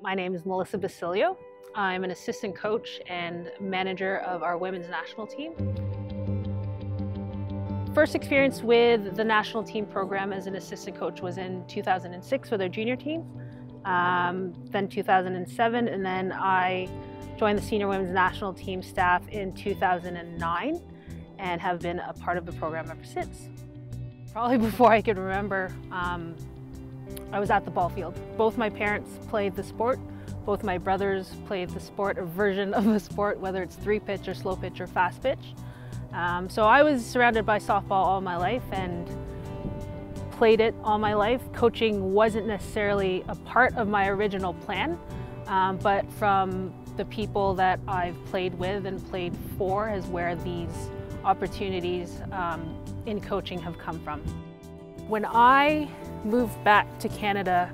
My name is Melissa Basilio. I'm an assistant coach and manager of our women's national team. First experience with the national team program as an assistant coach was in 2006 with our junior team, then 2007, and then I joined the senior women's national team staff in 2009 and have been a part of the program ever since. Probably before I could remember, I was at the ball field. Both my parents played the sport. Both my brothers played the sport, a version of the sport, whether it's 3-pitch or slow pitch or fast pitch. So I was surrounded by softball all my life and played it all my life. Coaching wasn't necessarily a part of my original plan, but from the people that I've played with and played for is where these opportunities in coaching have come from. When I moved back to Canada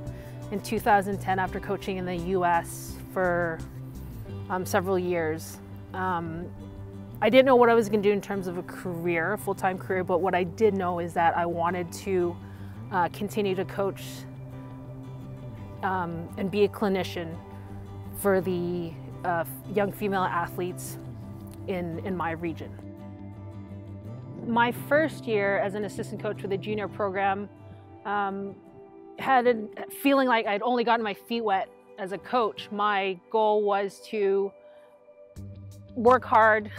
in 2010 after coaching in the US for several years, I didn't know what I was going to do in terms of a career, a full-time career, but what I did know is that I wanted to continue to coach and be a clinician for the young female athletes in my region. My first year as an assistant coach for the junior program had a feeling like I'd only gotten my feet wet as a coach. My goal was to work hard,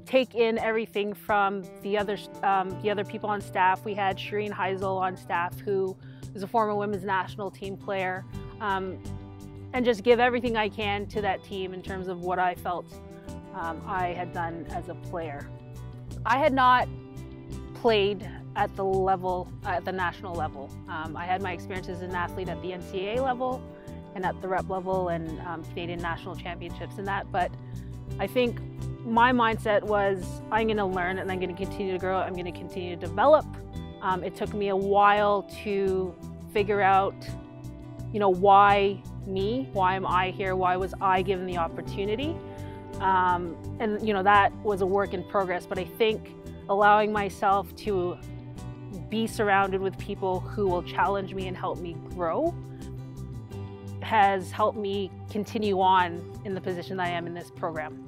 take in everything from the other people on staff. We had Shireen Heisel on staff, who is a former women's national team player, and just give everything I can to that team in terms of what I felt I had done as a player. I had not played at the level, at the national level. I had my experiences as an athlete at the NCAA level and at the rep level and Canadian national championships and that, but I think my mindset was I'm going to learn and I'm going to continue to grow, I'm going to continue to develop. It took me a while to figure out, why me? Why am I here? Why was I given the opportunity? And that was a work in progress, but I think allowing myself to be surrounded with people who will challenge me and help me grow has helped me continue on in the position that I am in this program.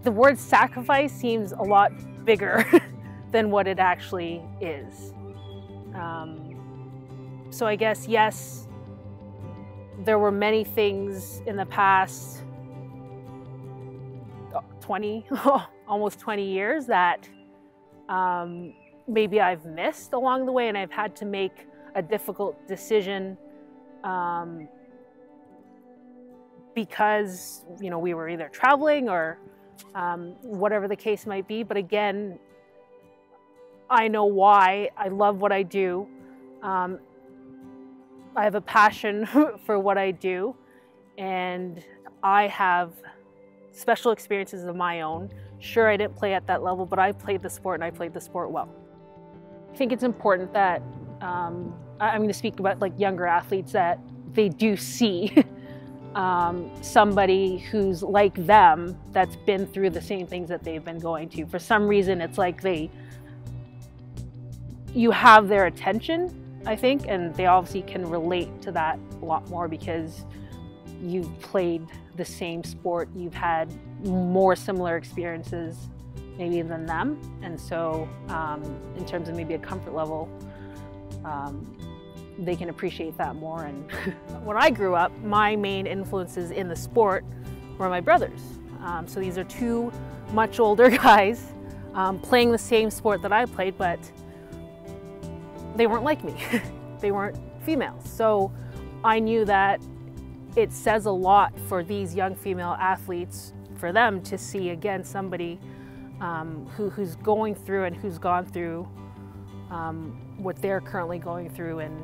The word sacrifice seems a lot bigger than what it actually is. So I guess, yes, there were many things in the past almost 20 years that maybe I've missed along the way, and I've had to make a difficult decision because we were either traveling or whatever the case might be. But again, I know why. I love what I do. I have a passion for what I do, and I have special experiences of my own. Sure, I didn't play at that level, but I played the sport and I played the sport well. I think it's important that, I'm going to speak about younger athletes, that they do see somebody who's like them that's been through the same things that they've been going to. For some reason, it's like you have their attention, I think, and they obviously can relate to that a lot more because you've played the same sport, you've had more similar experiences maybe than them, and so in terms of maybe a comfort level, they can appreciate that more. And when I grew up, my main influences in the sport were my brothers. So these are two much older guys playing the same sport that I played, but they weren't like me. They weren't females. So I knew that it says a lot for these young female athletes, for them to see again somebody who's going through and who's gone through what they're currently going through. And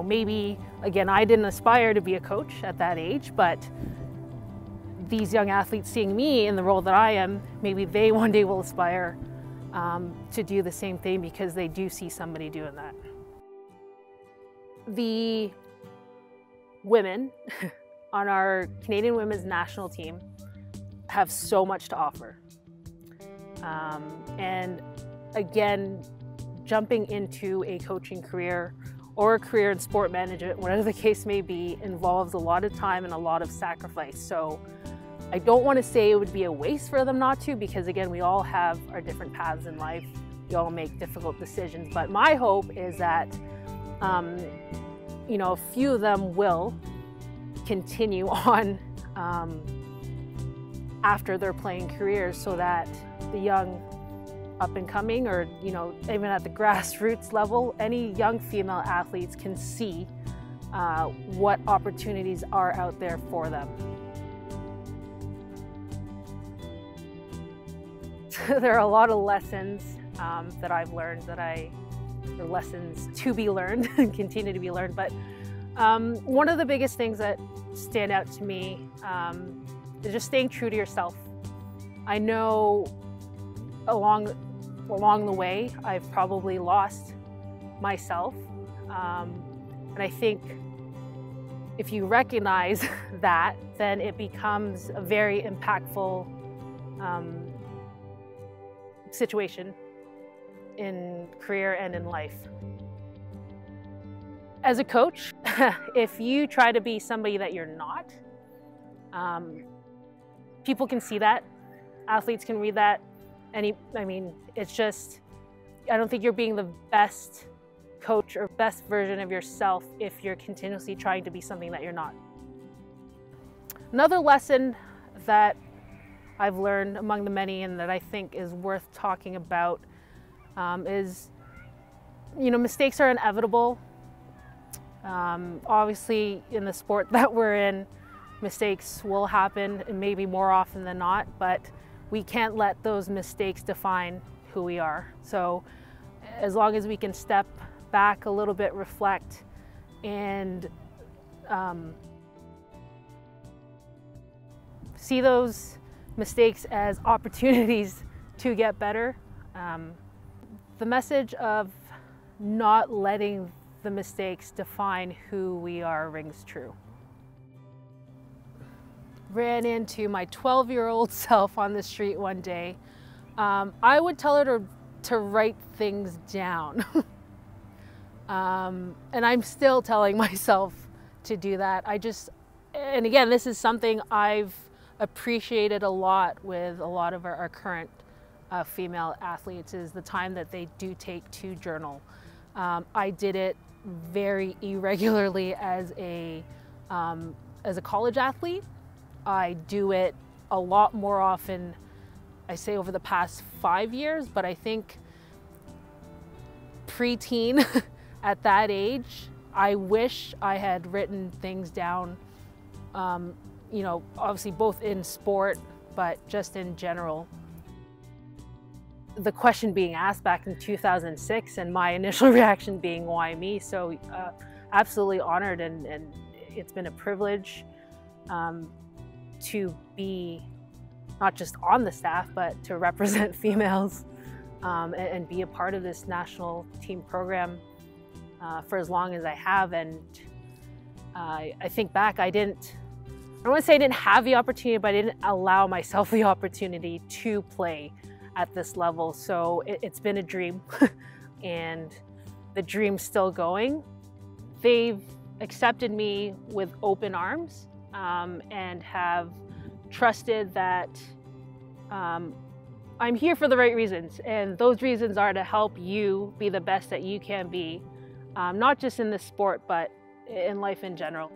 maybe again, I didn't aspire to be a coach at that age, but these young athletes seeing me in the role that I am, maybe they one day will aspire to do the same thing because they do see somebody doing that. The women on our Canadian women's national team have so much to offer. And again, jumping into a coaching career or a career in sport management, whatever the case may be, involves a lot of time and a lot of sacrifice. So I don't want to say it would be a waste for them not to, because again, we all have our different paths in life. We all make difficult decisions. But my hope is that, a few of them will continue on after their playing careers, so that the young up and coming, or even at the grassroots level, any young female athletes can see what opportunities are out there for them. There are a lot of lessons that I've learned or lessons to be learned and continue to be learned. But one of the biggest things that stand out to me is just staying true to yourself. I know along the way, I've probably lost myself. And I think if you recognize that, then it becomes a very impactful situation in career and in life. As a coach, if you try to be somebody that you're not, people can see that, athletes can read that. It's just, I don't think you're being the best coach or best version of yourself if you're continuously trying to be something that you're not. Another lesson that I've learned among the many, and that I think is worth talking about, is, mistakes are inevitable. Obviously, in the sport that we're in, mistakes will happen, and maybe more often than not, but we can't let those mistakes define who we are. So as long as we can step back a little bit, reflect, and see those mistakes as opportunities to get better. The message of not letting the mistakes define who we are rings true. Ran into my 12-year-old self on the street one day. I would tell her to write things down. And I'm still telling myself to do that. And again, this is something I've appreciated a lot with a lot of our current female athletes, is the time that they do take to journal. I did it very irregularly as a college athlete. I do it a lot more often, I say over the past 5 years, but I think preteen at that age, I wish I had written things down, obviously both in sport, but just in general. The question being asked back in 2006 and my initial reaction being, why me? So absolutely honored, and it's been a privilege to be not just on the staff, but to represent females and be a part of this national team program for as long as I have. And I think back, I don't want to say I didn't have the opportunity, but I didn't allow myself the opportunity to play at this level. So it's been a dream and the dream's still going. They've accepted me with open arms and have trusted that I'm here for the right reasons. And those reasons are to help you be the best that you can be, not just in this sport, but in life in general.